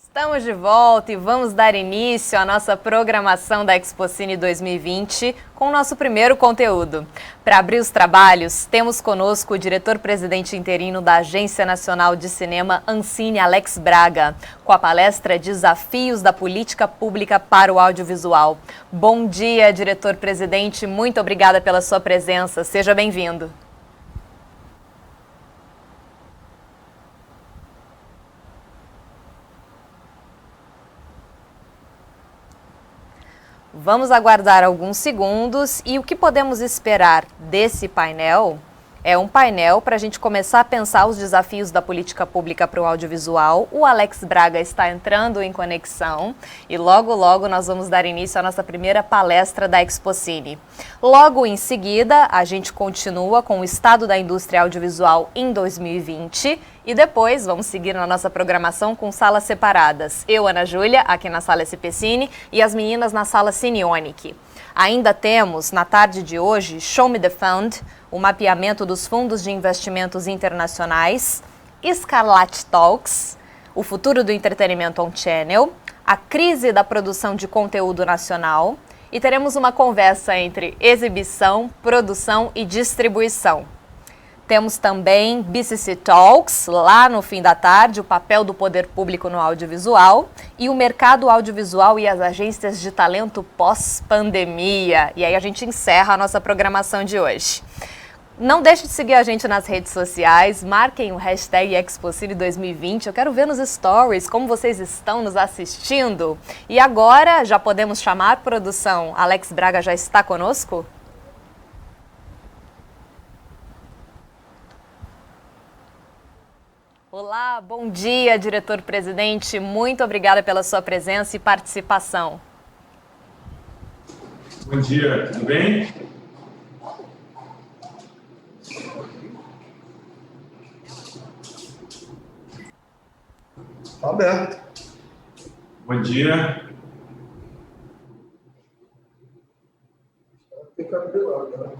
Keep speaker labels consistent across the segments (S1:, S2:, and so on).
S1: Estamos de volta e vamos dar início à nossa programação da Expocine 2020 com o nosso primeiro conteúdo. Para abrir os trabalhos, temos conosco o diretor-presidente interino da Agência Nacional de Cinema, Ancine, Alex Braga, com a palestra Desafios da Política Pública para o Audiovisual. Bom dia, diretor-presidente, muito obrigada pela sua presença, seja bem-vindo. Vamos aguardar alguns segundos e o que podemos esperar desse painel é um painel para a gente começar a pensar os desafios da política pública para o audiovisual. O Alex Braga está entrando em conexão e logo nós vamos dar início à nossa primeira palestra da Expocine. Logo em seguida, a gente continua com o estado da indústria audiovisual em 2020 e depois vamos seguir na nossa programação com salas separadas. Eu, Ana Júlia, aqui na sala SPCine e as meninas na sala Cineonic. Ainda temos, na tarde de hoje, Show Me the Fund, o mapeamento dos fundos de investimentos internacionais, Scarlet Talks, o futuro do entretenimento on-channel, a crise da produção de conteúdo nacional e teremos uma conversa entre exibição, produção e distribuição. Temos também BCC Talks, lá no fim da tarde, o papel do poder público no audiovisual e o mercado audiovisual e as agências de talento pós-pandemia. E aí a gente encerra a nossa programação de hoje. Não deixe de seguir a gente nas redes sociais, marquem o hashtag Expocine 2020. Eu quero ver nos stories como vocês estão nos assistindo. E agora já podemos chamar, produção. Alex Braga já está conosco? Olá, bom dia, diretor-presidente. Muito obrigada pela sua presença e participação.
S2: Bom dia, tudo bem?
S3: Está aberto.
S2: Bom dia.
S3: Tem que abrir lá, né?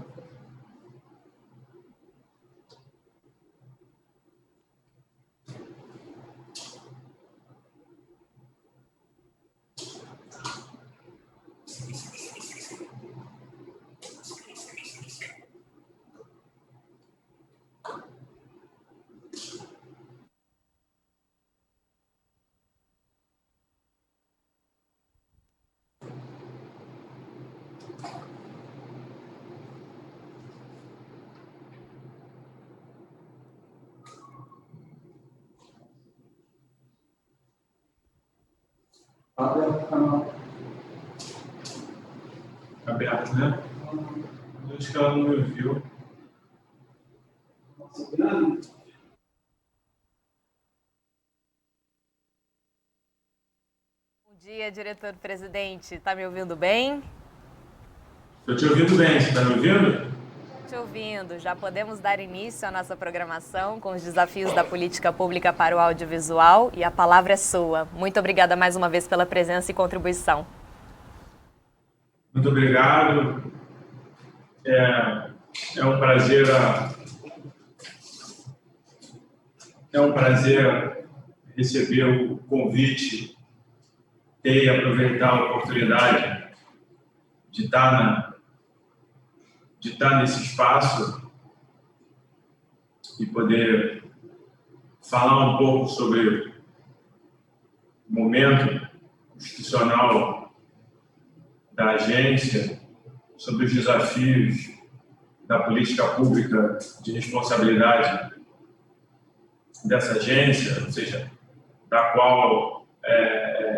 S2: Aberto, né? Acho que ela não me ouviu.
S1: Bom dia, diretor-presidente. Está me ouvindo bem?
S2: Estou te ouvindo bem, você está me ouvindo?
S1: Te ouvindo. Já podemos dar início à nossa programação com os desafios da política pública para o audiovisual e a palavra é sua. Muito obrigada mais uma vez pela presença e contribuição.
S2: Muito obrigado. É um prazer receber o convite e aproveitar a oportunidade de estar nesse espaço e poder falar um pouco sobre o momento institucional da agência, sobre os desafios da política pública de responsabilidade dessa agência, ou seja, da qual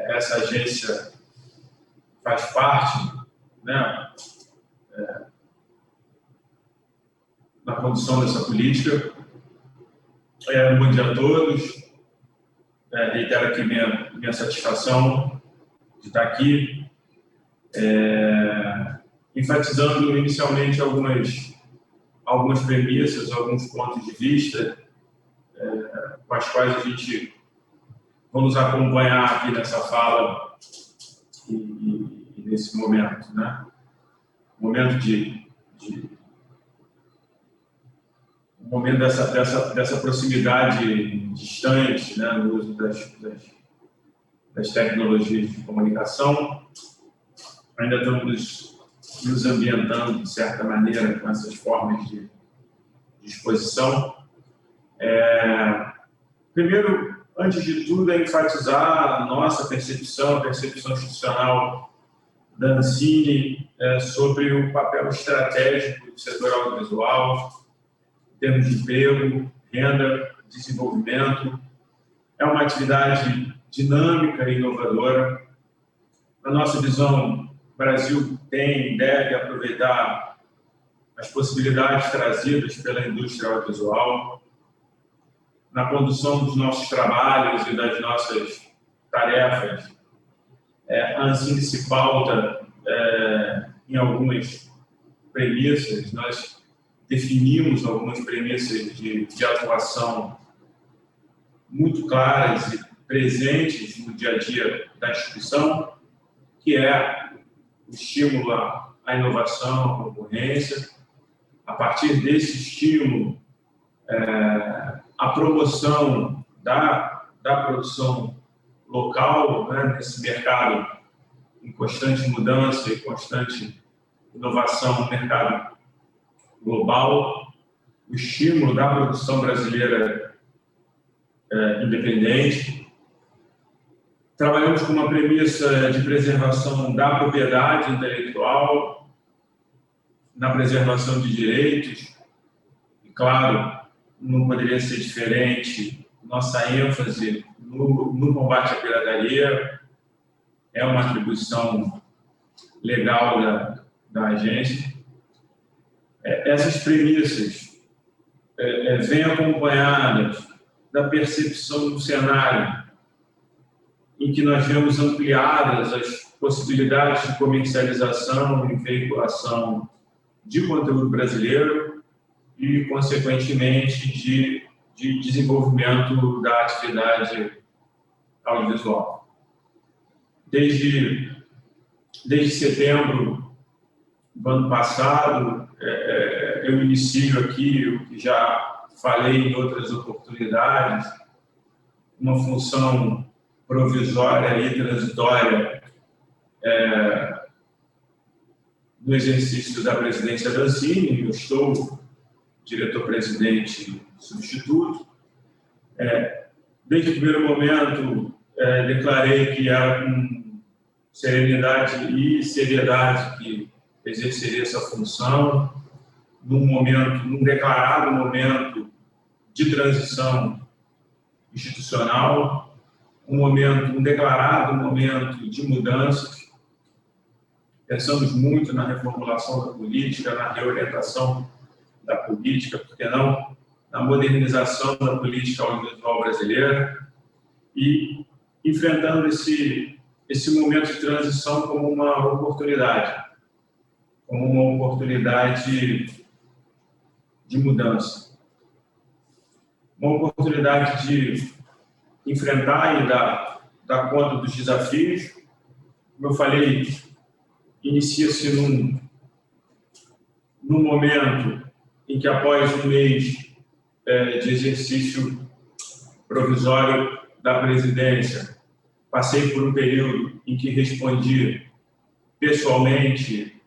S2: essa agência faz parte, né, na condução dessa política. Bom dia a todos. Reitero aqui minha satisfação de estar aqui, enfatizando inicialmente algumas premissas, alguns pontos de vista com as quais a gente vamos acompanhar aqui nessa fala e nesse momento, né? Momento momento dessa proximidade distante, né, no uso das tecnologias de comunicação. Ainda estamos nos ambientando, de certa maneira, com essas formas de exposição. Primeiro, antes de tudo, é enfatizar a nossa percepção, a percepção institucional da Ancine sobre o papel estratégico do setor audiovisual, em termos de emprego, renda, desenvolvimento. É uma atividade dinâmica e inovadora. Na nossa visão, o Brasil tem e deve aproveitar as possibilidades trazidas pela indústria audiovisual na condução dos nossos trabalhos e das nossas tarefas. A Ancine se pauta em algumas premissas. Nós definimos algumas premissas de atuação muito claras e presentes no dia a dia da instituição, que é o estímulo à inovação, à concorrência. A partir desse estímulo, a promoção da produção local, né, nesse mercado em constante mudança e constante inovação no mercado global, o estímulo da produção brasileira independente. Trabalhamos com uma premissa de preservação da propriedade intelectual, na preservação de direitos, e, claro, não poderia ser diferente, nossa ênfase no combate à pirataria é uma atribuição legal da agência. Essas premissas vêm acompanhadas da percepção do cenário em que nós vemos ampliadas as possibilidades de comercialização e veiculação de conteúdo brasileiro e, consequentemente, de desenvolvimento da atividade audiovisual. Desde setembro do ano passado, eu inicio aqui o que já falei em outras oportunidades, uma função provisória e transitória no exercício da presidência da Ancine. Eu estou diretor-presidente substituto. Desde o primeiro momento, declarei que era com serenidade e seriedade que exerceria essa função, num declarado momento de transição institucional, um declarado momento de mudanças. Pensamos muito na reformulação da política, na reorientação da política, por que não, na modernização da política audiovisual brasileira, e enfrentando esse momento de transição como uma oportunidade de mudança, uma oportunidade de enfrentar e dar conta dos desafios. Como eu falei, inicia-se num momento em que, após um mês de exercício provisório da presidência, passei por um período em que respondi pessoalmente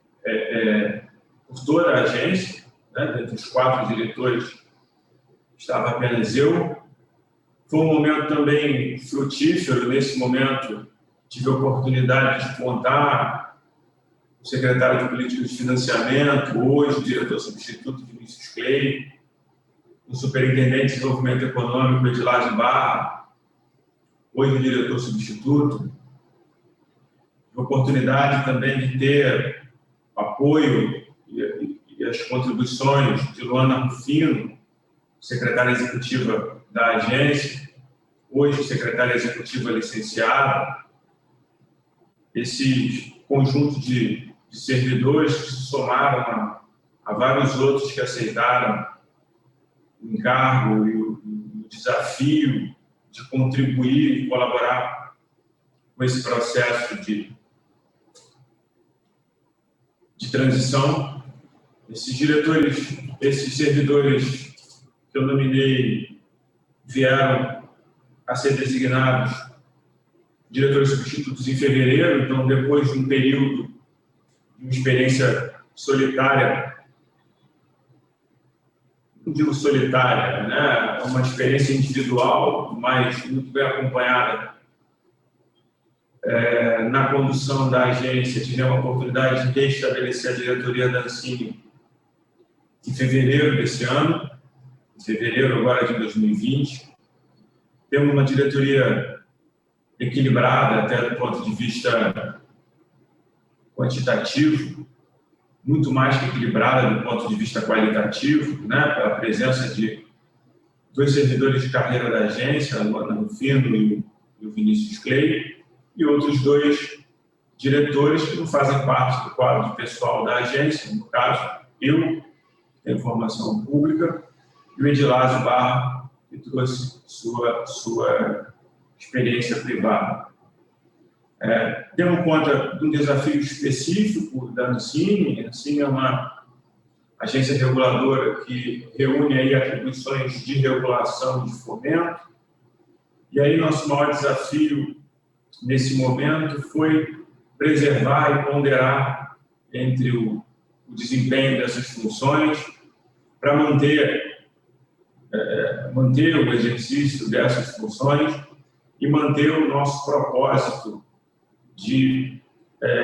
S2: por toda a agência, né? Dentre os 4 diretores estava apenas eu. Foi um momento também frutífero. Nesse momento, tive a oportunidade de contar com o secretário de Política de Financiamento, hoje o diretor substituto Vinícius Clay, o superintendente de Desenvolvimento Econômico Edilar de Barra, hoje o diretor substituto. Tive a oportunidade também de ter apoio e as contribuições de Luana Rufino, secretária executiva da agência, hoje secretária executiva licenciada. Esse conjunto de servidores que se somaram a vários outros que aceitaram o encargo e o desafio de contribuir e colaborar com esse processo de transição. Esses servidores que eu nominei vieram a ser designados diretores substitutos em fevereiro, então, depois de um período de uma experiência solitária, não digo solitária, né? Uma experiência individual, mas muito bem acompanhada na condução da agência, tivemos a oportunidade de restabelecer a diretoria da Ancine em fevereiro desse ano, em fevereiro agora de 2020. Temos uma diretoria equilibrada até do ponto de vista quantitativo, muito mais que equilibrada do ponto de vista qualitativo, né, pela presença de 2 servidores de carreira da agência, a Luana Rufino e o Vinícius Clay, e outros 2 diretores que não fazem parte do quadro de pessoal da agência, no caso, eu, que tenho formação pública, e o Edilásio Barra, que trouxe sua experiência privada. Temos conta de um desafio específico da Ancine. A Ancine é uma agência reguladora que reúne aí atribuições de regulação e de fomento. E aí nosso maior desafio nesse momento foi preservar e ponderar entre o desempenho dessas funções para manter o exercício dessas funções e manter o nosso propósito de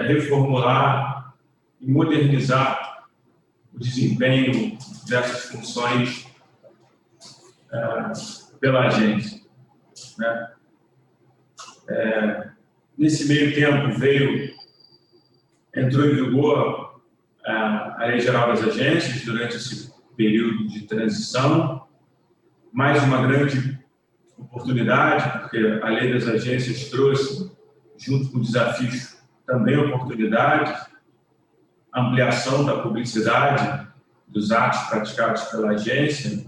S2: reformular e modernizar o desempenho dessas funções pela agência, né? Nesse meio tempo entrou em vigor a Lei Geral das Agências durante esse período de transição, mais uma grande oportunidade, porque a Lei das Agências trouxe, junto com desafios, também oportunidades, ampliação da publicidade dos atos praticados pela agência.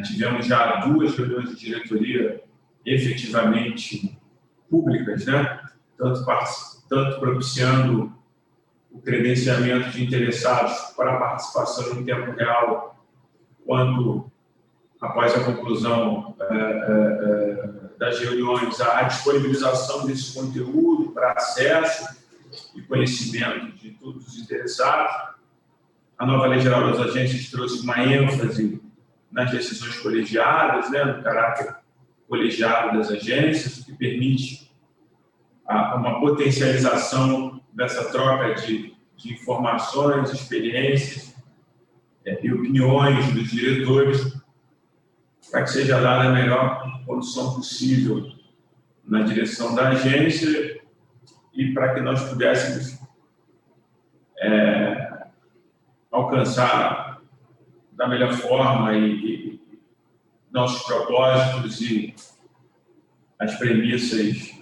S2: Tivemos já 2 reuniões de diretoria efetivamente públicas, né? Tanto propiciando o credenciamento de interessados para a participação em tempo real, quanto, após a conclusão das reuniões, a disponibilização desse conteúdo para acesso e conhecimento de todos os interessados. A nova Lei Geral das Agências trouxe uma ênfase nas decisões colegiadas, né, no caráter colegiado das agências, o que permite uma potencialização dessa troca de informações, experiências e opiniões dos diretores, para que seja dada a melhor condição possível na direção da agência e para que nós pudéssemos alcançar da melhor forma e nossos propósitos e as premissas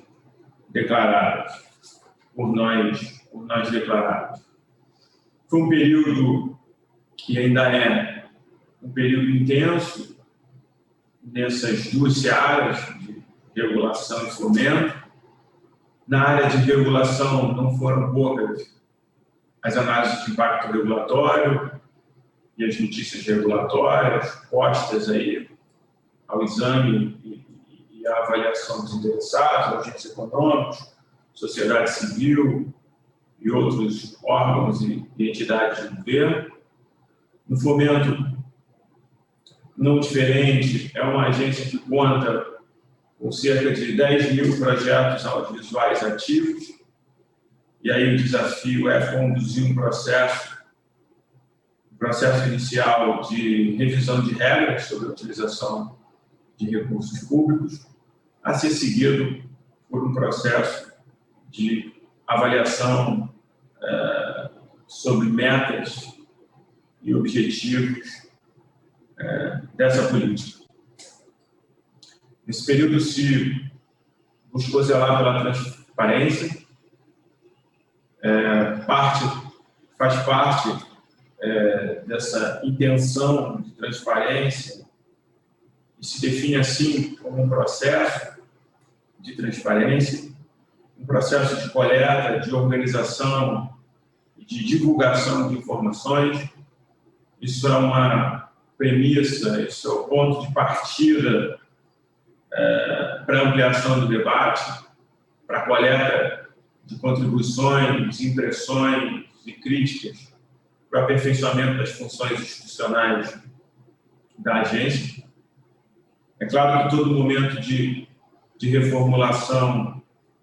S2: declaradas por nós declaradas. Foi um período que ainda é um período intenso nessas 2 searas de regulação e fomento. Na área de regulação não foram poucas as análises de impacto regulatório e as notícias regulatórias postas aí ao exame e à avaliação dos interessados, agentes econômicos, sociedade civil e outros órgãos e entidades de governo. No fomento, não diferente, é uma agência que conta com cerca de 10.000 projetos audiovisuais ativos, e aí o desafio é conduzir um processo inicial de revisão de regras sobre a utilização de recursos públicos, a ser seguido por um processo de avaliação sobre metas e objetivos dessa política. Nesse período se buscou zelar pela transparência, faz parte dessa intenção de transparência e se define assim como um processo de transparência, um processo de coleta, de organização e de divulgação de informações. Isso é uma premissa, isso é o ponto de partida para a ampliação do debate para a coleta de contribuições, impressões e críticas para o aperfeiçoamento das funções institucionais da agência. É claro que todo momento de reformulação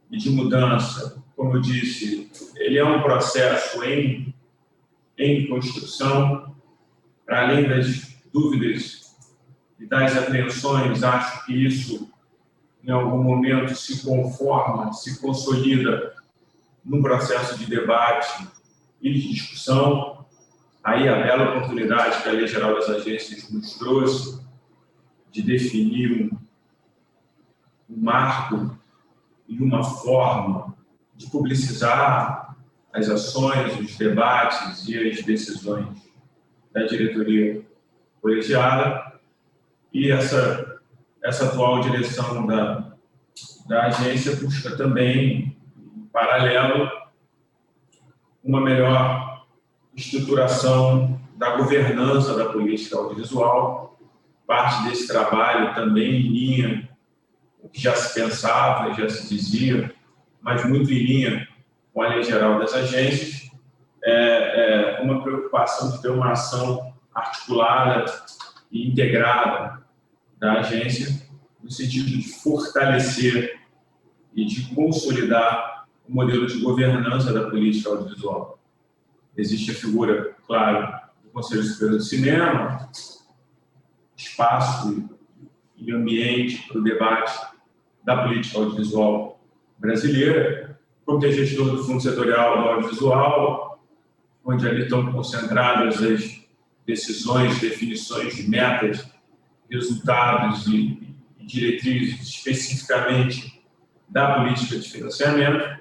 S2: e de mudança, como eu disse, ele é um processo em construção. Para além das dúvidas e das apreensões, acho que isso, em algum momento, se conforma, se consolida num processo de debate e de discussão. Aí a bela oportunidade que a Lei Geral das Agências nos trouxe de definir um marco e uma forma de publicizar as ações, os debates e as decisões da diretoria colegiada. E essa atual direção da agência busca também, em paralelo, uma melhor estruturação da governança da política audiovisual. Parte desse trabalho também em linha com o que já se pensava, já se dizia, mas muito em linha com a Lei Geral das Agências, uma preocupação de ter uma ação articulada e integrada da agência, no sentido de fortalecer e de consolidar o modelo de governança da política audiovisual. Existe a figura, claro, do Conselho Superior do Cinema, espaço e ambiente para o debate da política audiovisual brasileira, como é gestor do Fundo Setorial do Audiovisual, onde ali estão concentradas as decisões, definições de metas, resultados e diretrizes especificamente da política de financiamento,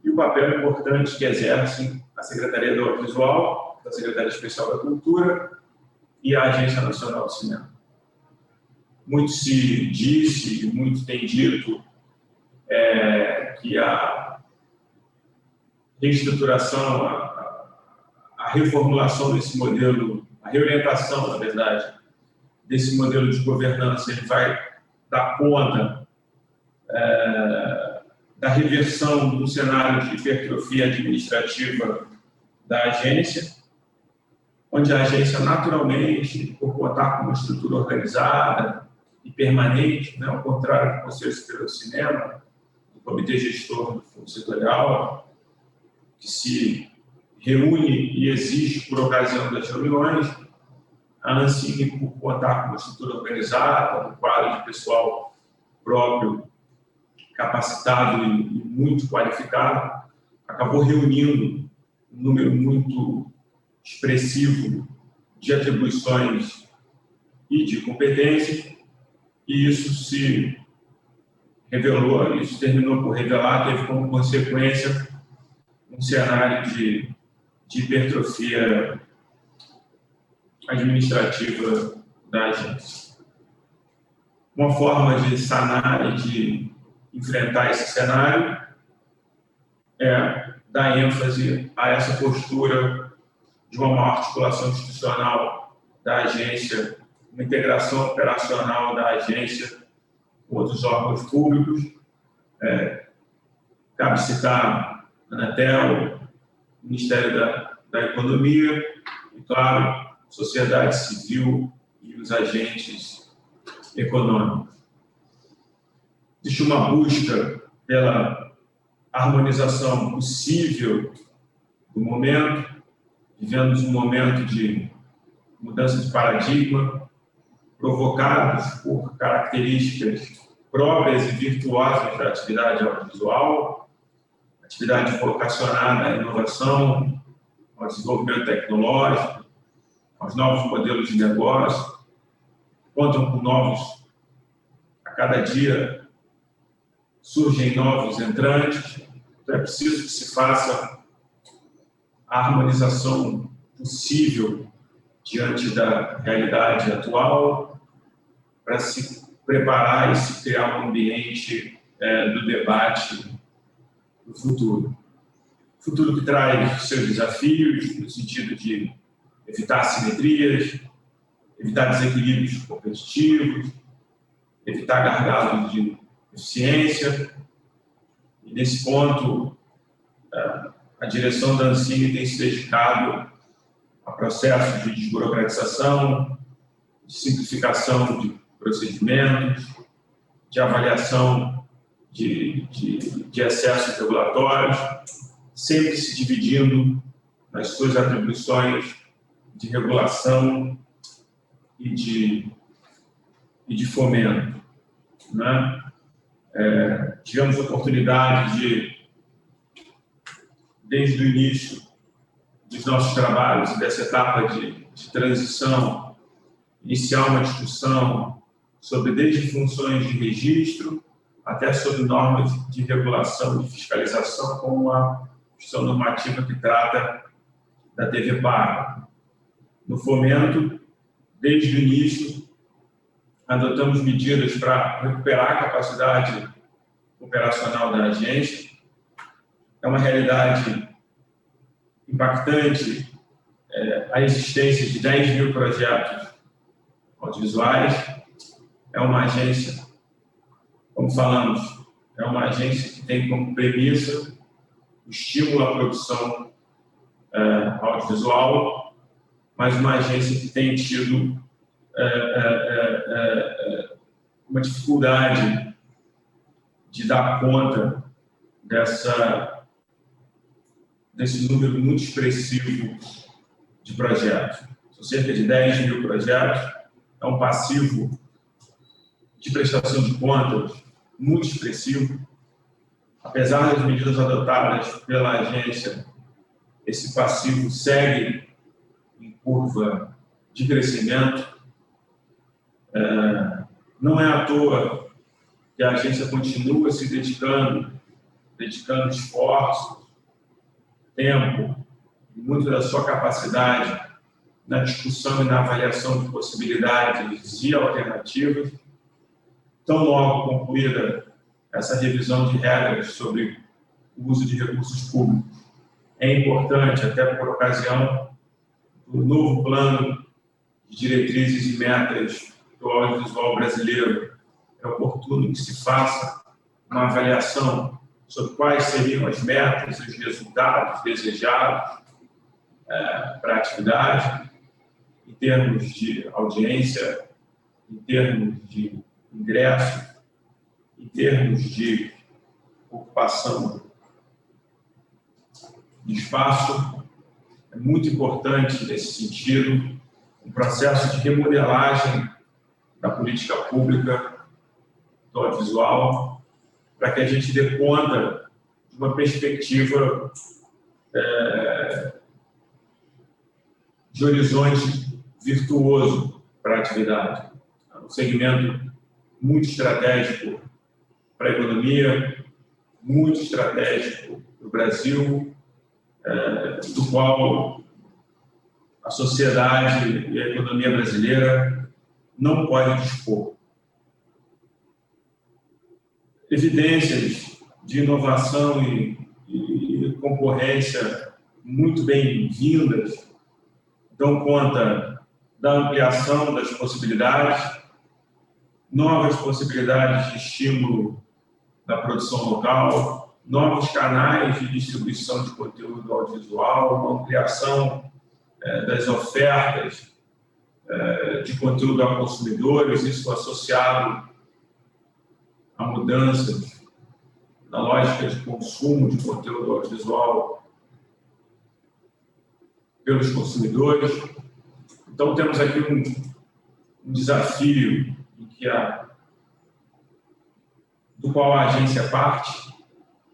S2: e o papel importante que exercem a Secretaria do Audiovisual, a Secretaria Especial da Cultura e a Agência Nacional do Cinema. Muito se disse e muito tem dito que a reestruturação, a reformulação desse modelo, a reorientação, na verdade, desse modelo de governança, ele vai dar conta da reversão do cenário de hipertrofia administrativa da agência, onde a agência, naturalmente, por contar com uma estrutura organizada e permanente, né, ao contrário do Conselho Superior do Cinema, do Comitê Gestor do Fundo Setorial, que se reúne e exige por ocasião das reuniões, a Ancine, por contar com uma estrutura organizada, um quadro de pessoal próprio, capacitado e muito qualificado, acabou reunindo um número muito expressivo de atribuições e de competências, e isso se revelou, isso terminou por revelar, teve como consequência um cenário de hipertrofia administrativa da agência. Uma forma de sanar e de enfrentar esse cenário é dar ênfase a essa postura de uma maior articulação institucional da agência, uma integração operacional da agência com outros órgãos públicos. Cabe citar a Anatel, Ministério da Economia e, claro, sociedade civil e os agentes econômicos. Existe uma busca pela harmonização possível do momento. Vivemos um momento de mudança de paradigma, provocados por características próprias e virtuosas da atividade audiovisual, atividade vocacionada à inovação, ao desenvolvimento tecnológico, aos novos modelos de negócio, contam com novos, a cada dia surgem novos entrantes, então é preciso que se faça a harmonização possível diante da realidade atual para se preparar e se criar um ambiente do debate do futuro. Futuro que traz seus desafios no sentido de evitar assimetrias, evitar desequilíbrios competitivos, evitar gargalos de eficiência E, nesse ponto, a direção da Ancine tem se dedicado a processos de desburocratização, de simplificação de procedimentos, de avaliação de excessos regulatórios, sempre se dividindo nas suas atribuições de regulação e de fomento, né? Tivemos a oportunidade de, desde o início dos nossos trabalhos, dessa etapa de transição, iniciar uma discussão sobre desde funções de registro até sobre normas de regulação e fiscalização, como a Constituição normativa que trata da TV paga. No fomento, desde o início, adotamos medidas para recuperar a capacidade operacional da agência. É uma realidade impactante a existência de 10 mil projetos audiovisuais. É uma agência, como falamos, é uma agência que tem como premissa o estímulo à produção audiovisual, mas uma agência que tem tido uma dificuldade de dar conta desse número muito expressivo de projetos. São cerca de 10 mil projetos, é um passivo de prestação de contas muito expressivo. Apesar das medidas adotadas pela agência, esse passivo segue em curva de crescimento. Não é à toa que a agência continua se dedicando esforços, tempo, e muito da sua capacidade na discussão e na avaliação de possibilidades e alternativas. Tão logo concluída essa revisão de regras sobre o uso de recursos públicos, é importante, até por ocasião do novo plano de diretrizes e metas do audiovisual brasileiro, é oportuno que se faça uma avaliação sobre quais seriam as metas e os resultados desejados para a atividade, em termos de audiência, em termos de ingresso, em termos de ocupação de espaço. É muito importante, nesse sentido, um processo de remodelagem da política pública do audiovisual, para que a gente dê conta de uma perspectiva de horizonte virtuoso para a atividade. É um segmento muito estratégico para a economia, muito estratégico para o Brasil, do qual a sociedade e a economia brasileira não podem dispor. Evidências de inovação e concorrência muito bem-vindas dão conta da ampliação das possibilidades, novas possibilidades de estímulo da produção local, novos canais de distribuição de conteúdo audiovisual, uma ampliação das ofertas de conteúdo a consumidores, isso associado a mudanças na lógica de consumo de conteúdo audiovisual pelos consumidores. Então, temos aqui um desafio do qual a agência é parte,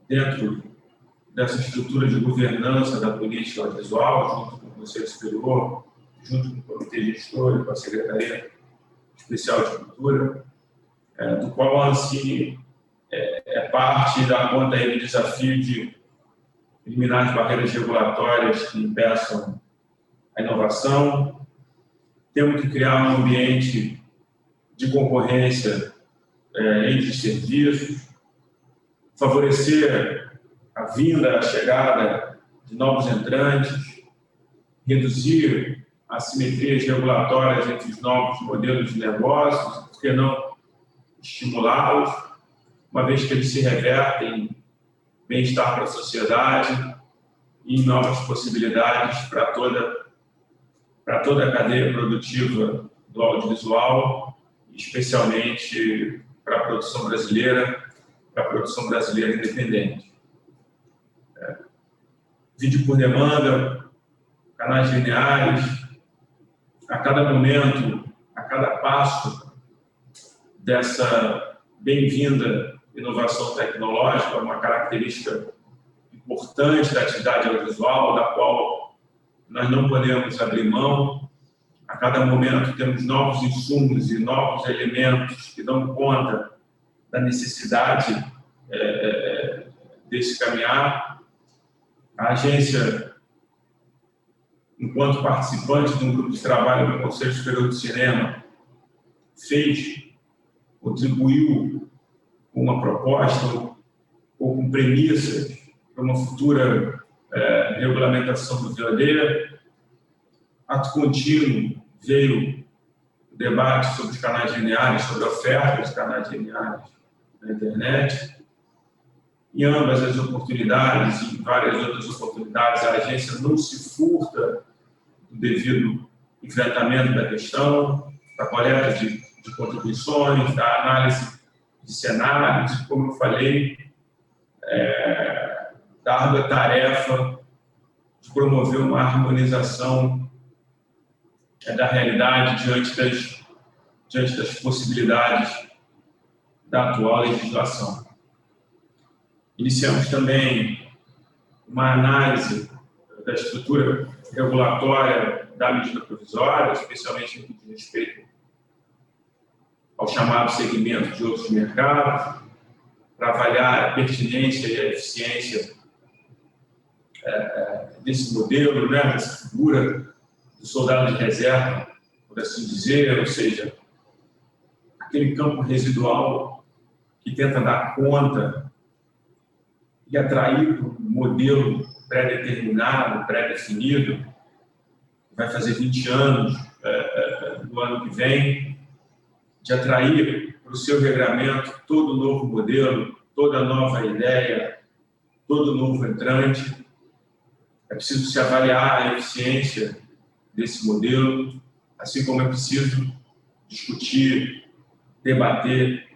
S2: dentro dessa estrutura de governança da política audiovisual, junto com o Conselho Superior, junto com o Comitê Gestor e com a Secretaria Especial de Cultura, do qual a Ancine é parte e dá conta aí do desafio de eliminar as barreiras regulatórias que impeçam a inovação. Temos que criar um ambiente de concorrência entre os serviços, favorecer a vinda, a chegada de novos entrantes, reduzir assimetrias regulatórias entre os novos modelos de negócios, por que não estimulá-los, uma vez que eles se revertem bem-estar para a sociedade e novas possibilidades para toda a cadeia produtiva do audiovisual, especialmente para a produção brasileira independente. Vídeo por demanda, canais lineares, a cada momento, a cada passo dessa bem-vinda inovação tecnológica, uma característica importante da atividade audiovisual, da qual nós não podemos abrir mão. A cada momento temos novos insumos e novos elementos que dão conta da necessidade desse caminhar. A agência, enquanto participante de um grupo de trabalho do Conselho Superior do Cinema, contribuiu com uma proposta ou com premissas para uma futura regulamentação do VOD. Ato contínuo veio o debate sobre os canais lineares, sobre a oferta de canais lineares na internet. Em ambas as oportunidades e em várias outras oportunidades, a agência não se furta do devido enfrentamento da questão, da coleta de contribuições, da análise de cenários, e, como eu falei, da árdua tarefa de promover uma harmonização da realidade diante das possibilidades da atual legislação. Iniciamos também uma análise da estrutura regulatória da medida provisória, especialmente no que diz respeito ao chamado segmento de outros mercados, para avaliar a pertinência e a eficiência desse modelo, dessa figura do soldado de reserva, por assim dizer, ou seja, aquele campo residual que tenta dar conta e atrair para um modelo pré-determinado, pré-definido, que vai fazer 20 anos no ano que vem, de atrair para o seu regramento todo novo modelo, toda nova ideia, todo novo entrante. É preciso se avaliar a eficiência desse modelo, assim como é preciso discutir, debater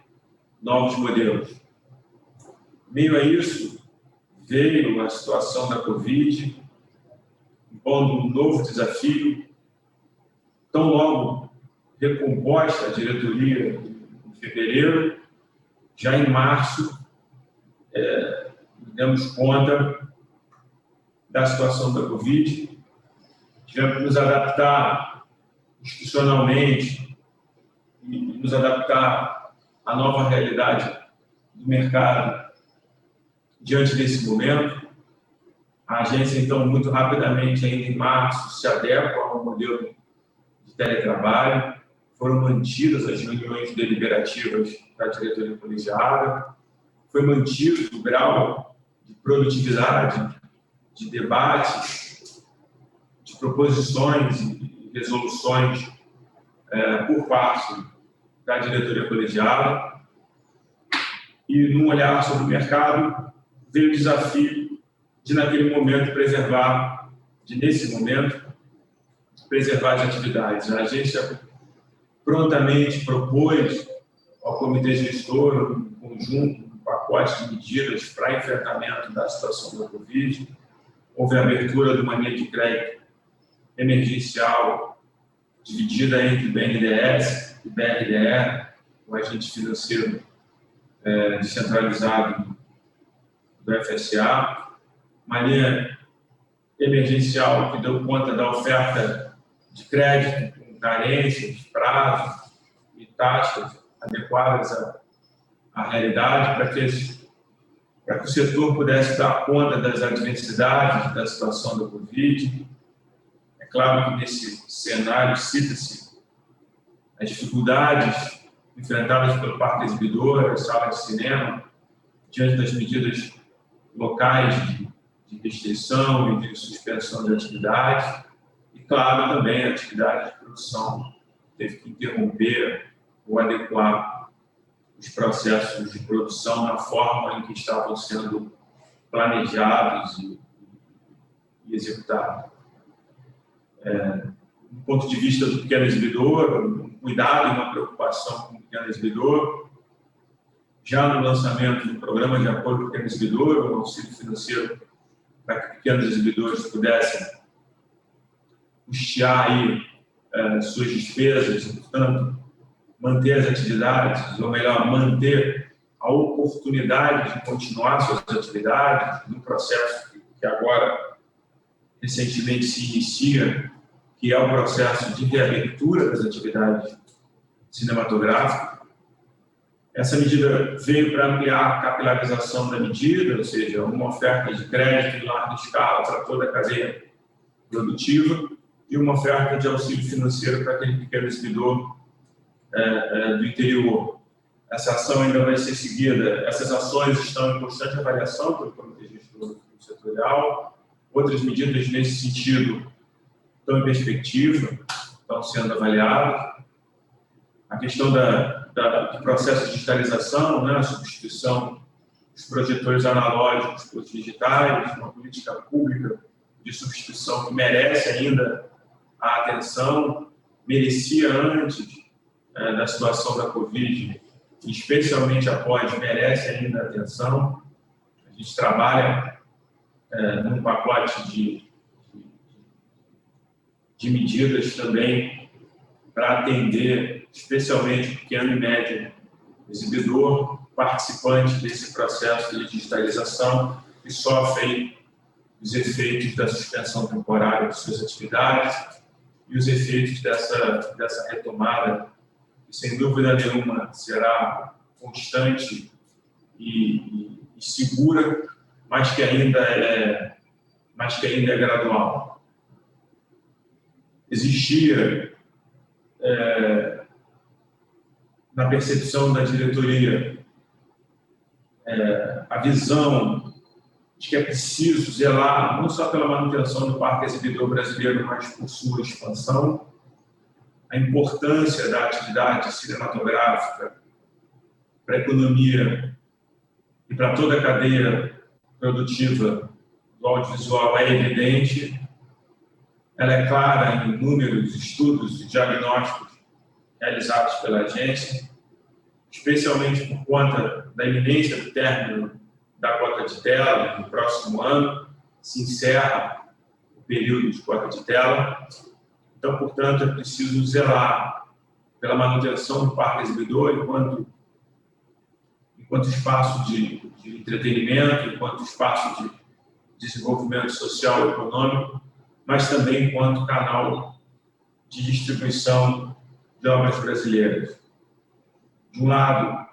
S2: novos modelos. Meio a isso, veio a situação da Covid, impondo um novo desafio. Tão logo recomposta a diretoria em fevereiro, já em março, demos conta da situação da Covid. Tivemos que nos adaptar institucionalmente e nos adaptar à nova realidade do mercado diante desse momento. A agência, então, muito rapidamente, ainda em março, se adequa ao modelo de teletrabalho. Foram mantidas as reuniões deliberativas da diretoria colegiada, foi mantido o grau de produtividade, de debate, de proposições e resoluções por parte da diretoria colegiada. E, num olhar sobre o mercado, veio o desafio de, naquele momento, nesse momento, preservar as atividades. A agência prontamente propôs ao comitê gestor um conjunto, um pacote de medidas para enfrentamento da situação da Covid. Houve a abertura de uma linha de crédito emergencial dividida entre BNDES e BRDE, o agente financeiro descentralizado do FSA, uma linha emergencial que deu conta da oferta de crédito com carências, prazos e taxas adequadas à realidade, para que o setor pudesse dar conta das adversidades da situação da Covid. É claro que nesse cenário cita-se as dificuldades enfrentadas pelo parque exibidor, as salas de cinema, diante das medidas locais de restrição e de suspensão de atividades. E, claro, também a atividade de produção teve que interromper ou adequar os processos de produção na forma em que estavam sendo planejados e executados. Do ponto de vista do pequeno exibidor, um cuidado e uma preocupação com o pequeno exibidor. Já no lançamento do programa de apoio ao pequeno exibidor, um auxílio financeiro para que pequenos exibidores pudessem custear aí, suas despesas, e, portanto, manter as atividades, ou melhor, manter a oportunidade de continuar suas atividades no processo que agora, recentemente, se inicia, que é o processo de reabertura das atividades cinematográficas. Essa medida veio para ampliar a capilarização da medida, ou seja, uma oferta de crédito em larga escala para toda a cadeia produtiva e uma oferta de auxílio financeiro para aquele pequeno exibidor do interior. Essa ação ainda vai ser seguida, essas ações estão em constante avaliação pelo Comitê Gestor Setorial. Outras medidas nesse sentido estão em perspectiva, estão sendo avaliadas. A questão do processo de digitalização, né, a substituição dos projetores analógicos pelos digitais, uma política pública de substituição que merece ainda a atenção, merecia antes da situação da Covid, especialmente após, merece ainda a atenção. A gente trabalha num pacote de medidas também para atender especialmente o pequeno e médio exibidor, participante desse processo de digitalização, que sofre os efeitos da suspensão temporária de suas atividades e os efeitos dessa retomada, que sem dúvida nenhuma será constante e segura, mas que ainda é gradual. Existia na percepção da diretoria a visão de que é preciso zelar não só pela manutenção do parque exibidor brasileiro, mas por sua expansão, a importância da atividade cinematográfica para a economia e para toda a cadeia produtiva do audiovisual é evidente. Ela é clara em números, estudos e diagnósticos realizados pela agência, especialmente por conta da iminência do término da cota de tela. No próximo ano se encerra o período de cota de tela. Então, portanto, é preciso zelar pela manutenção do parque exibidor enquanto espaço de entretenimento, enquanto espaço de desenvolvimento social e econômico, mas também enquanto canal de distribuição de obras brasileiras. De um lado,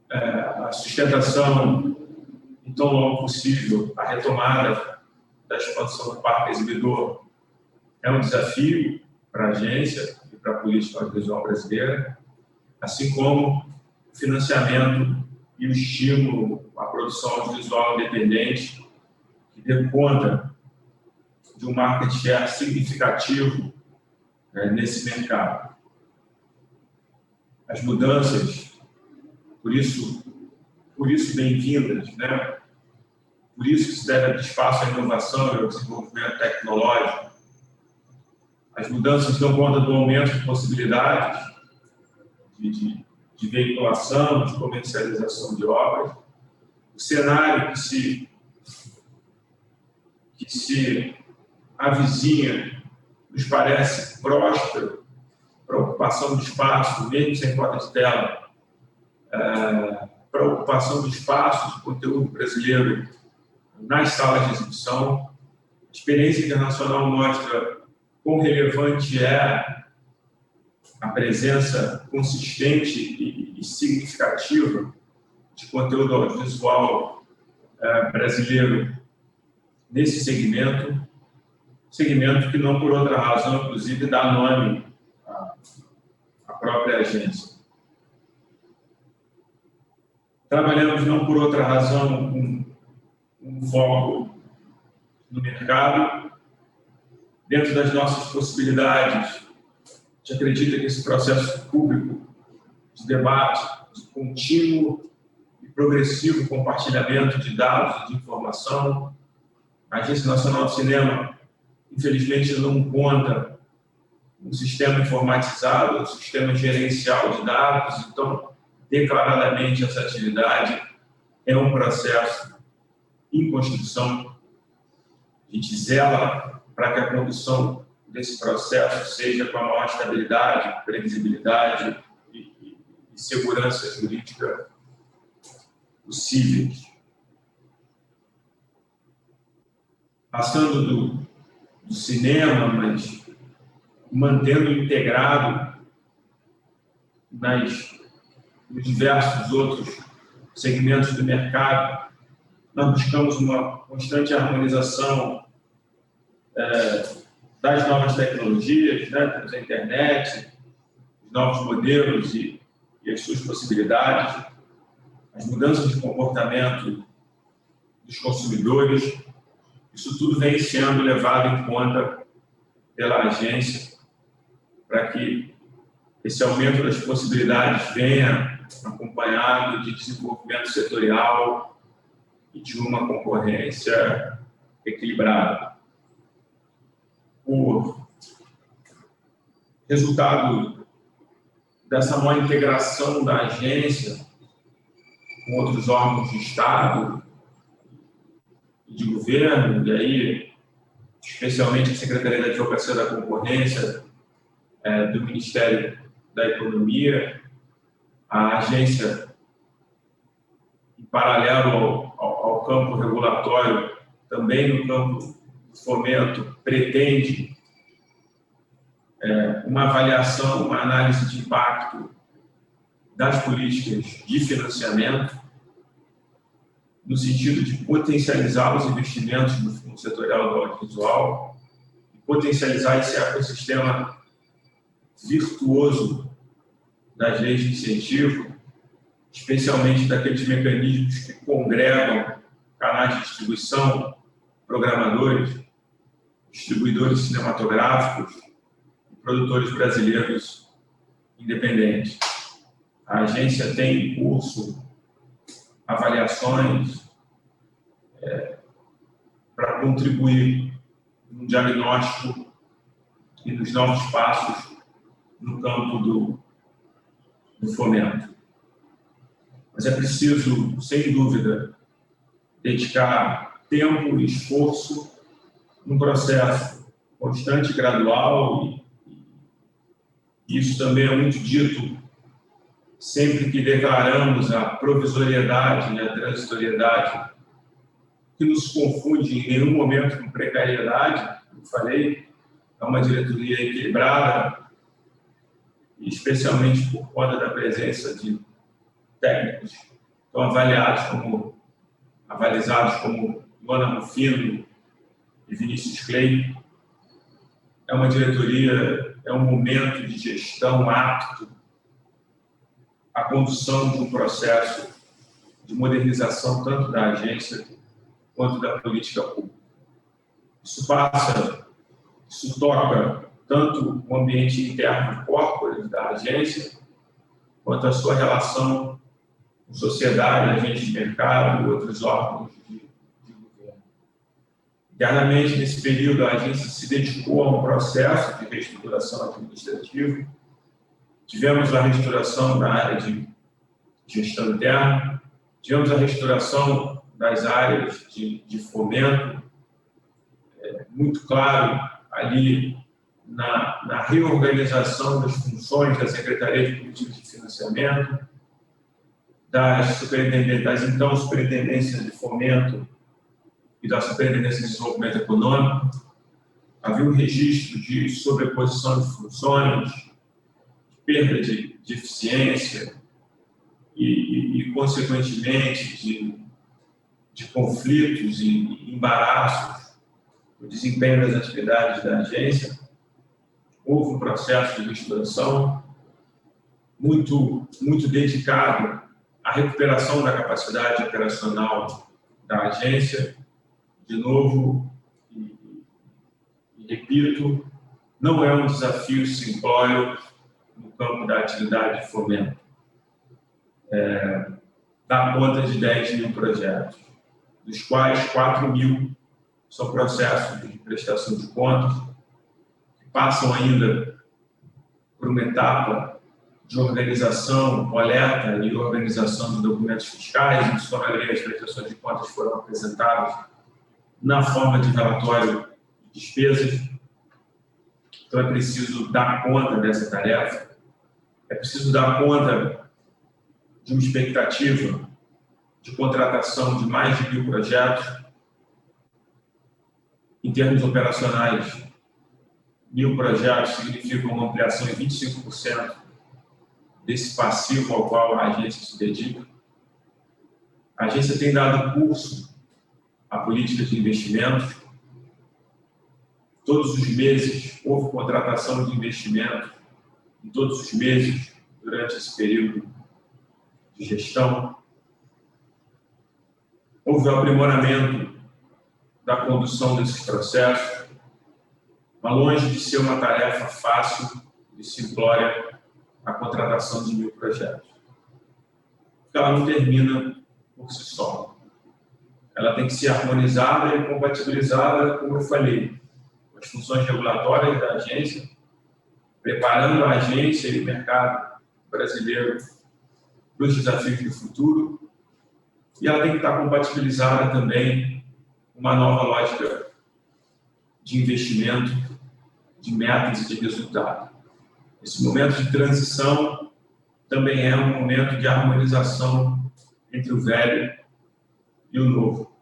S2: a sustentação, em tão longo possível, a retomada da expansão do parque exibidor é um desafio para a agência e para a política audiovisual brasileira, assim como o financiamento e o estímulo à produção audiovisual independente, que dê conta de um market share significativo nesse mercado. As mudanças, por isso bem-vindas, né? Por isso que se deve abrir espaço à inovação e ao desenvolvimento tecnológico. As mudanças dão conta do aumento de possibilidades de veiculação, de comercialização de obras. O cenário que se avizinha nos parece próspero para a ocupação do espaço, mesmo sem cota de tela, para a ocupação do espaço de conteúdo brasileiro nas salas de exibição. A experiência internacional mostra quão relevante é a presença consistente e significativa de conteúdo audiovisual brasileiro nesse segmento que não por outra razão, inclusive, dá nome à própria agência. Trabalhamos não por outra razão com um foco no mercado. Dentro das nossas possibilidades, a gente acredita que esse processo público de debate, de contínuo e progressivo compartilhamento de dados e de informação. A Agência Nacional do Cinema, infelizmente, não conta um sistema informatizado, um sistema gerencial de dados, então, declaradamente, essa atividade é um processo em construção. A gente zela para que a condução desse processo seja com a maior estabilidade, previsibilidade e segurança jurídica possíveis. Passando do cinema, mas mantendo integrado nos diversos outros segmentos do mercado, nós buscamos uma constante harmonização das novas tecnologias, né, da internet, os novos modelos e as suas possibilidades, as mudanças de comportamento dos consumidores. Isso tudo vem sendo levado em conta pela agência para que esse aumento das possibilidades venha acompanhado de desenvolvimento setorial e de uma concorrência equilibrada. O resultado dessa maior integração da agência com outros órgãos de Estado e de governo, e aí, especialmente a Secretaria da Advocacia da Concorrência, do Ministério da Economia, a agência, em paralelo ao campo regulatório, também no campo do fomento, pretende uma avaliação, uma análise de impacto das políticas de financiamento, no sentido de potencializar os investimentos no Fundo Setorial do Audiovisual e potencializar esse ecossistema virtuoso das leis de incentivo, especialmente daqueles mecanismos que congregam canais de distribuição, programadores, distribuidores cinematográficos e produtores brasileiros independentes. A agência tem em curso avaliações para contribuir no diagnóstico e nos novos passos no campo do fomento. Mas é preciso, sem dúvida, dedicar tempo e esforço num processo constante e gradual, e isso também é muito dito sempre que declaramos a provisoriedade e a transitoriedade, que nos confunde em nenhum momento com precariedade. Como falei, é uma diretoria equilibrada, especialmente por conta da presença de técnicos que estão avalizados como Luana Rufino e Vinícius Clay. É uma diretoria, é um momento de gestão apto à condução de um processo de modernização tanto da agência quanto da política pública. Isso toca tanto o ambiente interno corporate da agência, quanto a sua relação com sociedade, agentes de mercado e outros órgãos de governo. Internamente, nesse período, a agência se dedicou a um processo de reestruturação administrativa. Tivemos a reestruturação da área de gestão interna, tivemos a reestruturação das áreas de fomento, muito claro ali na reorganização das funções da Secretaria de Políticas de Financiamento, das então Superintendências de Fomento e da Superintendência de Desenvolvimento Econômico. Havia um registro de sobreposição de funções, de perda de eficiência e consequentemente, de conflitos e embaraços no desempenho das atividades da agência. Houve um processo de reestruturação muito dedicado à recuperação da capacidade operacional da agência. De novo, e repito, não é um desafio simplório no campo da atividade de fomento. dá conta de 10 mil projetos, dos quais 4 mil são processos de prestação de contas, que passam ainda por uma etapa de organização, coleta e organização de documentos fiscais, em sua maioria as prestações de contas foram apresentadas na forma de relatório de despesas. Então é preciso dar conta dessa tarefa, é preciso dar conta de uma expectativa de contratação de mais de 1.000 projetos. Em termos operacionais, 1.000 projetos significam uma ampliação em 25% desse passivo ao qual a agência se dedica. A agência tem dado curso à política de investimentos. Todos os meses houve contratação de investimento, em todos os meses, durante esse período de gestão. Houve o aprimoramento da condução desses processos, mas longe de ser uma tarefa fácil e simplória a contratação de 1.000 projetos. Porque ela não termina por si só. Ela tem que ser harmonizada e compatibilizada, como eu falei, com as funções regulatórias da agência, preparando a agência e o mercado brasileiro para os desafios do futuro, e ela tem que estar compatibilizada também com uma nova lógica de investimento, de metas e de resultado. Esse momento de transição também é um momento de harmonização entre o velho e o novo.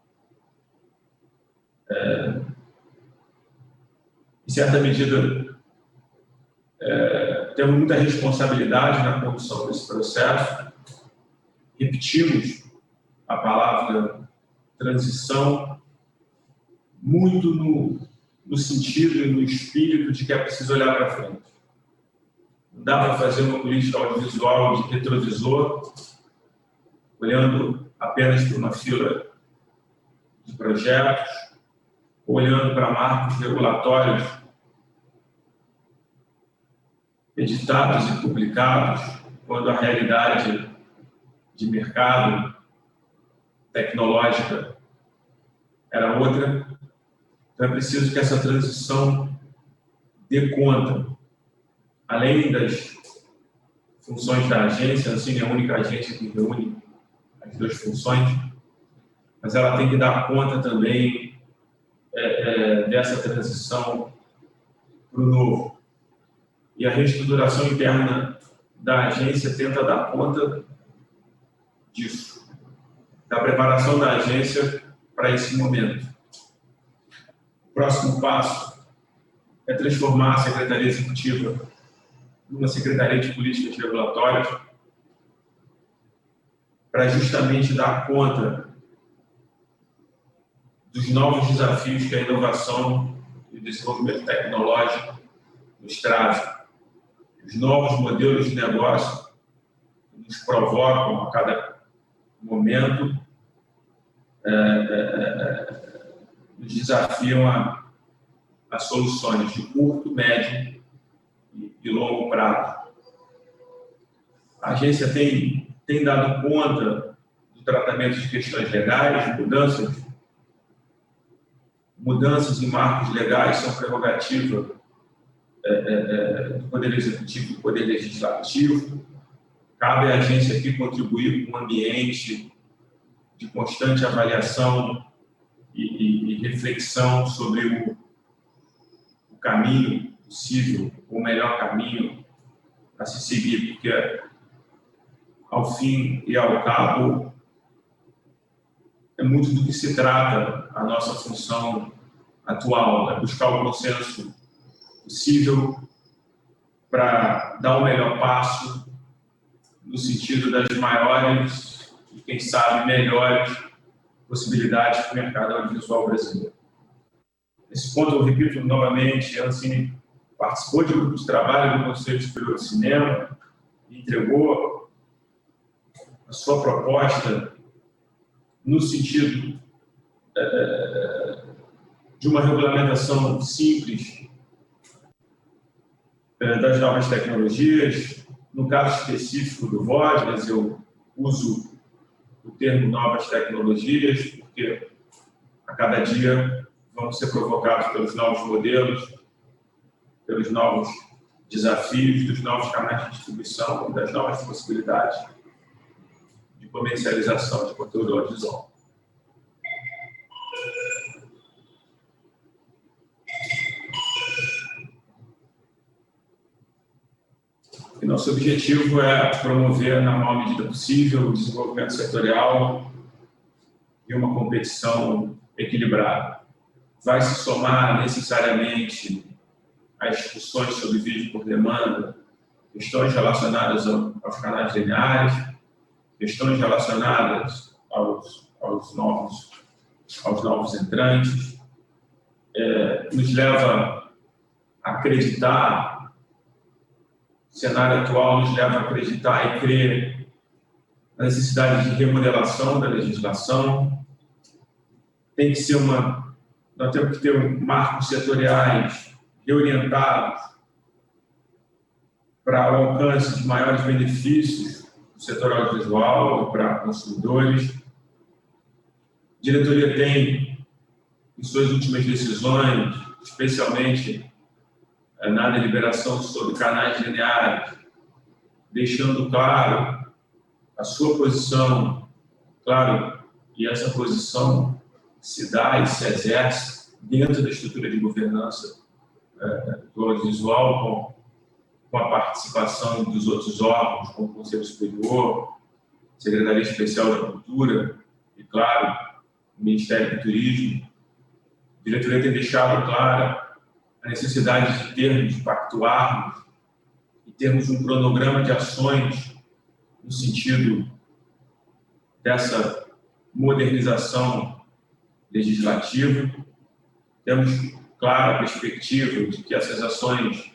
S2: Em certa medida, temos muita responsabilidade na condução desse processo. Repetimos a palavra transição muito no sentido e no espírito de que é preciso olhar para frente. Não dá para fazer uma política audiovisual de retrovisor, olhando apenas para uma fila de projetos, olhando para marcos regulatórios editados e publicados, quando a realidade de mercado tecnológica era outra. Então é preciso que essa transição dê conta, além das funções da agência, a Ancine é a única agência que reúne as duas funções, mas ela tem que dar conta também dessa transição para o novo. E a reestruturação interna da agência tenta dar conta disso, da preparação da agência para esse momento. O próximo passo é transformar a Secretaria Executiva numa Secretaria de Políticas Regulatórias para justamente dar conta dos novos desafios que a inovação e o desenvolvimento tecnológico nos trazem. Os novos modelos de negócio que nos provocam a cada momento nos desafiam a soluções de curto, médio e longo prazo. A agência tem dado conta do tratamento de questões legais, mudanças em marcos legais são prerrogativa do Poder Executivo e do Poder Legislativo. Cabe à agência aqui contribuir com um ambiente de constante avaliação e reflexão sobre o caminho possível, o melhor caminho a se seguir, porque, ao fim e ao cabo, é muito do que se trata a nossa função atual, é buscar o consenso possível para dar o melhor passo no sentido das maiores e, quem sabe, melhores possibilidades para o mercado audiovisual brasileiro. Nesse ponto, eu repito novamente, a Ancine participou de grupo de trabalho do Conselho Superior de Cinema e entregou a sua proposta no sentido de uma regulamentação simples das novas tecnologias. No caso específico do VOD, eu uso o termo novas tecnologias, porque a cada dia vamos ser provocados pelos novos modelos, pelos novos desafios, dos novos canais de distribuição, das novas possibilidades de comercialização de conteúdo audiovisual. E nosso objetivo é promover, na maior medida possível, o desenvolvimento setorial e uma competição equilibrada. Vai se somar necessariamente às discussões sobre vídeo por demanda, questões relacionadas aos canais lineares, questões relacionadas aos novos entrantes, nos leva a acreditar, o cenário atual nos leva a acreditar e crer na necessidade de remodelação da legislação. Nós temos que ter marcos setoriais reorientados para o alcance de maiores benefícios do setor audiovisual e para consumidores. A diretoria tem, em suas últimas decisões, especialmente na deliberação sobre canais lineares, deixando claro a sua posição, claro, e essa posição se dá e se exerce dentro da estrutura de governança do audiovisual, com a participação dos outros órgãos, como o Conselho Superior, Secretaria Especial da Cultura e, claro, o Ministério do Turismo. A diretoria tem deixado clara a necessidade de pactuarmos e termos um cronograma de ações no sentido dessa modernização legislativa. Temos clara perspectiva de que essas ações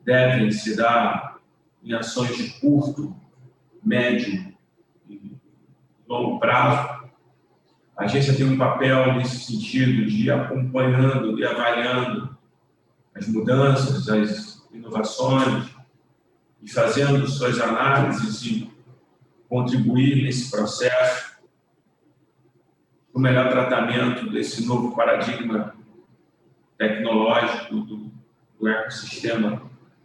S2: devem se dar em ações de curto, médio e longo prazo. A agência tem um papel nesse sentido de ir acompanhando e avaliando as mudanças, as inovações e fazendo suas análises e contribuir nesse processo para o melhor tratamento desse novo paradigma tecnológico do ecossistema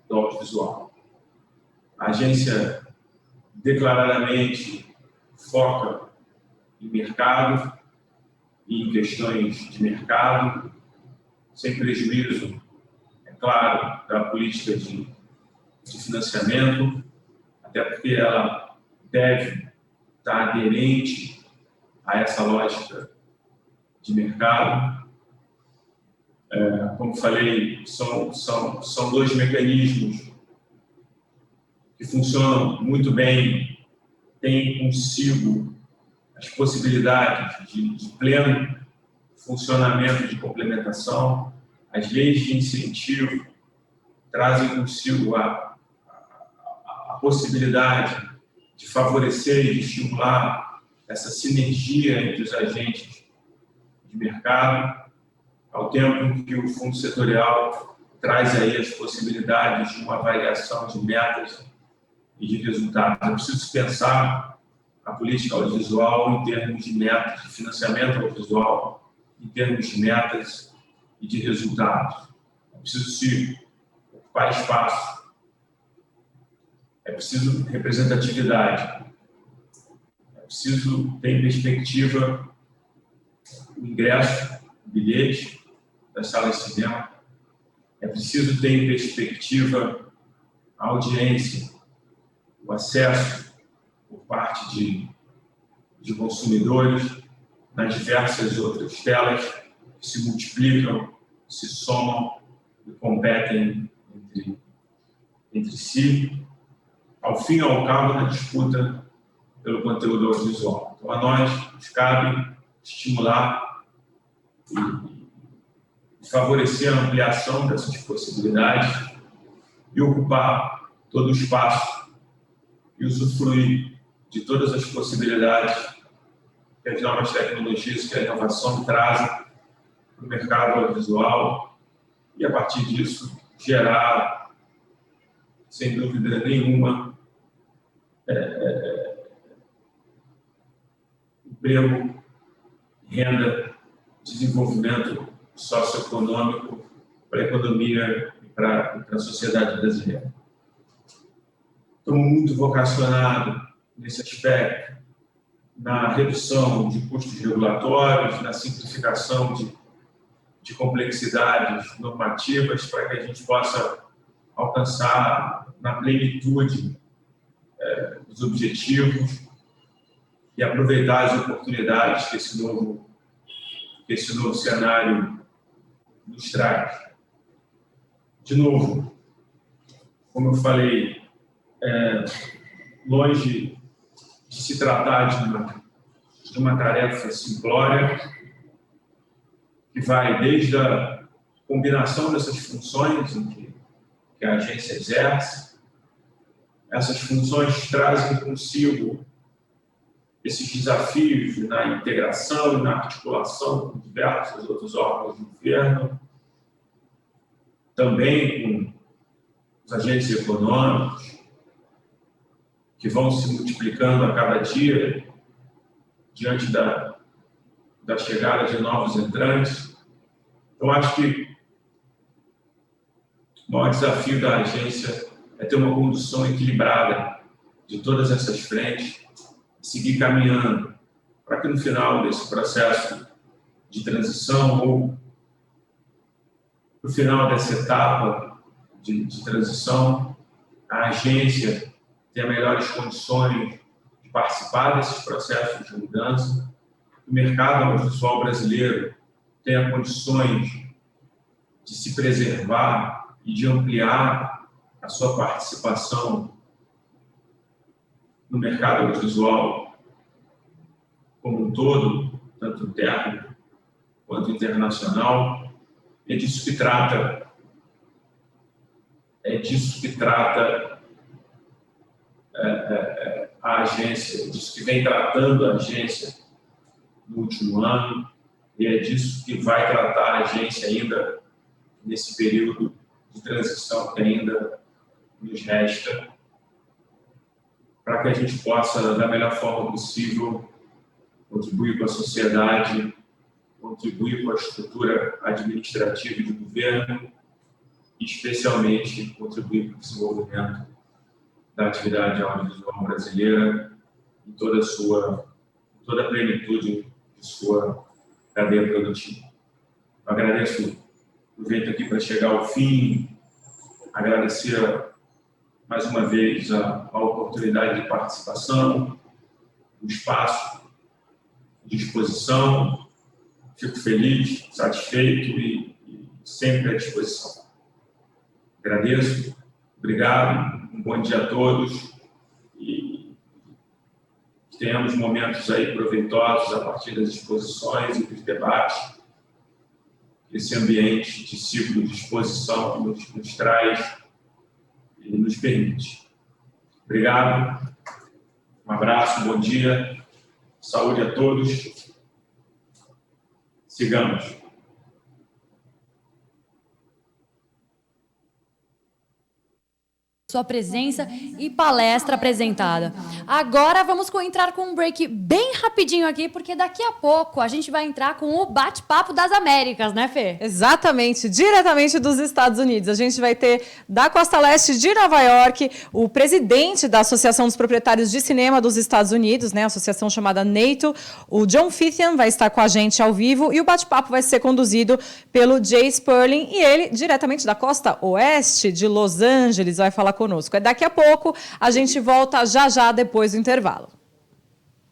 S2: do audiovisual. A agência declaradamente foca em mercado e em questões de mercado, sem prejuízo, é claro, da política de financiamento, até porque ela deve estar aderente a essa lógica de mercado. Como falei, são dois mecanismos que funcionam muito bem, têm consigo as possibilidades de pleno funcionamento de complementação. As leis de incentivo trazem consigo a possibilidade de favorecer e de estimular essa sinergia entre os agentes de mercado, ao tempo que o fundo setorial traz aí as possibilidades de uma avaliação de metas e de resultados. É preciso pensar a política audiovisual em termos de metas, de financiamento audiovisual, em termos de metas e de resultados. É preciso se ocupar espaço. É preciso representatividade. É preciso ter em perspectiva o ingresso, o bilhete das salas de cinema. É preciso ter em perspectiva a audiência, o acesso por parte de consumidores nas diversas outras telas que se multiplicam, se somam e competem entre si, ao fim e ao cabo, na disputa pelo conteúdo audiovisual. Então, a nós nos cabe estimular e favorecer a ampliação dessas possibilidades e ocupar todo o espaço e usufruir de todas as possibilidades que as novas tecnologias, que a inovação trazem para o mercado audiovisual e, a partir disso, gerar, sem dúvida nenhuma, emprego, renda, desenvolvimento socioeconômico para a economia e para a sociedade brasileira. Estamos muito vocacionados nesse aspecto, na redução de custos regulatórios, na simplificação de complexidades normativas para que a gente possa alcançar na plenitude os objetivos e aproveitar as oportunidades que esse novo cenário nos traz. De novo, como eu falei, longe de se tratar de uma tarefa simplória, que vai desde a combinação dessas funções que a agência exerce. Essas funções trazem consigo esses desafios na integração e na articulação com diversos outros órgãos do governo, também com os agentes econômicos, que vão se multiplicando a cada dia diante da chegada de novos entrantes. Eu acho que o maior desafio da agência é ter uma condução equilibrada de todas essas frentes, seguir caminhando para que no final desse processo de transição ou no final dessa etapa de transição, a agência tenha melhores condições de participar desses processos de mudança, o mercado audiovisual brasileiro tenha condições de se preservar e de ampliar a sua participação no mercado audiovisual como um todo, tanto interno quanto internacional. É disso que trata a agência, disso que vem tratando a agência no último ano, e é disso que vai tratar a agência ainda nesse período de transição que ainda nos resta, para que a gente possa, da melhor forma possível, contribuir com a sociedade, contribuir com a estrutura administrativa e de governo, e especialmente contribuir para o desenvolvimento da atividade audiovisual brasileira em toda a plenitude de sua cadeia produtiva. Eu agradeço o jeito aqui para chegar ao fim, agradecer mais uma vez a oportunidade de participação, o espaço de exposição. Fico feliz, satisfeito e sempre à disposição. Agradeço, obrigado, um bom dia a todos e tenhamos momentos aí proveitosos a partir das exposições e dos debates. Esse ambiente de ciclo de exposição nos traz e nos permite. Obrigado, um abraço, bom dia, saúde a todos. Sigamos.
S3: Sua presença e palestra apresentada. Agora vamos entrar com um break bem rapidinho aqui, porque daqui a pouco a gente vai entrar com o bate-papo das Américas, né, Fê?
S4: Exatamente, diretamente dos Estados Unidos. A gente vai ter da Costa Leste de Nova York o presidente da Associação dos Proprietários de Cinema dos Estados Unidos, né, a associação chamada NATO, o John Fithian, vai estar com a gente ao vivo e o bate-papo vai ser conduzido pelo Jay Sperling e ele, diretamente da Costa Oeste de Los Angeles, vai falar conosco. Daqui a pouco, a gente volta já depois do intervalo.